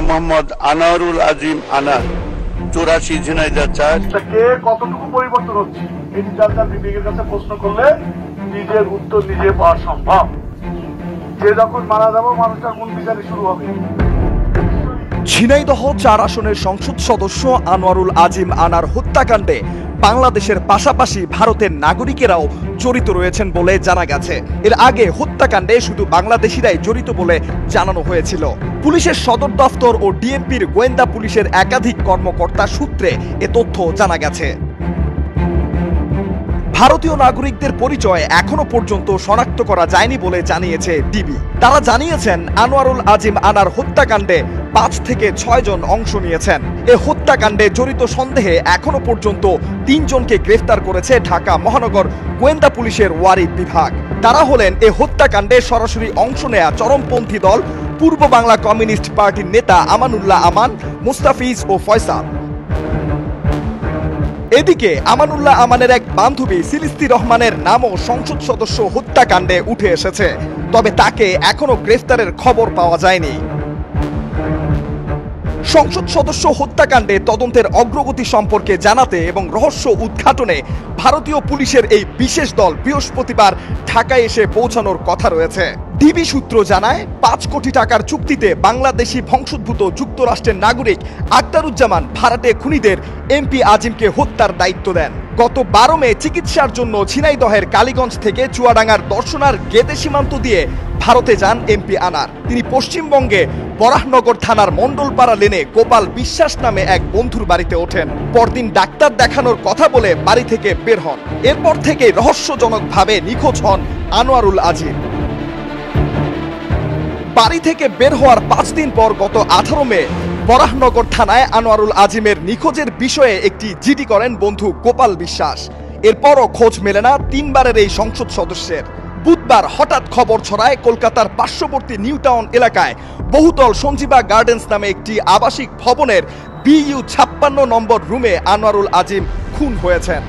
মোহাম্মদ আনোয়ারুল আজিম আনার 84 ঝিনাইদহ 4। কে কতটুকু পরিবর্তন হচ্ছে এটি যার যার বিবেকের কাছে প্রশ্ন করলে নিজের উত্তর নিজে পাওয়া সম্ভব। যে যখন মারা যাবো মানুষটার মন বিচারই শুরু হবে। ঝিনাইদহ 4 আসনের সংসদ সদস্য আনোয়ারুল আজিম আনার হত্যাকাণ্ডে বাংলাদেশের পাশাপাশি ভারতের নাগরিকেরাও জড়িত রয়েছেন বলে জানা গেছে। এর আগে হত্যাকাণ্ডে শুধু বাংলাদেশিরাই জড়িত বলে জানানো হয়েছিল। পুলিশের সদর দফতর ও ডিএমপির গোয়েন্দা পুলিশের একাধিক কর্মকর্তা সূত্রে এ তথ্য জানা গেছে। ভারতীয় নাগরিকদের পরিচয় এখনো পর্যন্ত শনাক্ত করা যায়নি বলে জানিয়েছে ডিবি। তারা জানিয়েছেন আনোয়ারুল আজিম আনার হত্যাকাণ্ডে 5 থেকে 6 জন অংশ নিয়েছেন। এ হত্যাকাণ্ডে জড়িত সন্দেহে এখনো পর্যন্ত 3 জনকে গ্রেফতার করেছে ঢাকা মহানগর গোয়েন্দা পুলিশের ওয়ারিদ বিভাগ। তারা হলেন এ হত্যাকাণ্ডে সরাসরি অংশ নেয়া চরমপন্থী দল পূর্ব বাংলা কমিউনিস্ট পার্টির নেতা আমানুল্লাহ আমান, মুস্তাফিজ ও ফয়সাল। এদিকে আমানুল্লাহ আমানের এক বান্ধবী সিলিস্তি রহমানের নামও সংসদ সদস্য হত্যাকাণ্ডে উঠে এসেছে, তবে তাকে এখনো গ্রেফতারের খবর পাওয়া যায়নি। সংসদ সদস্য হত্যাকাণ্ডে তদন্তের অগ্রগতি সম্পর্কে জানাতে এবং রহস্য উদ্ঘাটনে ভারতীয় পুলিশের এই বিশেষ দল বৃহস্পতিবার ঢাকায় এসে পৌঁছানোর কথা রয়েছে। ডিবি সূত্র জানায় 5 কোটি টাকার চুক্তিতে বাংলাদেশি বংশোদ্ভূত যুক্তরাষ্ট্রের নাগরিক আক্তারুজ্জামান ভাড়াটে খুনিদের এমপি আজিমকে হত্যার দায়িত্ব দেন। গত 12 মে চিকিৎসার জন্য ঝিনাইদহের কালীগঞ্জ থেকে চুয়াডাঙ্গার দর্শনার গেদে সীমান্ত দিয়ে ভারতে যান এমপি আনার। তিনি পশ্চিমবঙ্গে বরাহনগর থানার মণ্ডলপাড়া লেনে গোপাল বিশ্বাস নামে এক বন্ধুর বাড়িতে ওঠেন। পরদিন ডাক্তার দেখানোর কথা বলে বাড়ি থেকে বের হন। এরপর থেকে রহস্যজনকভাবে নিখোঁজ হন আনোয়ারুল আজিম। বাড়ি থেকে বের হওয়ার 5 দিন পর গত 18 মে বরাহনগর থানায় আনোয়ারুল আজিমের নিখোঁজের বিষয়ে একটি জিডি করেন বন্ধু গোপাল বিশ্বাস। এরপরও খোঁজ মেলে না 3 বারের এই সংসদ সদস্যের। বুধবার হঠাৎ খবর ছড়ায় কলকাতার পার্শ্ববর্তী নিউ টাউন এলাকায় বহুতল সঞ্জীবা গার্ডেন্স নামে একটি আবাসিক ভবনের BU 56 নম্বর রুমে আনোয়ারুল আজিম খুন হয়েছেন।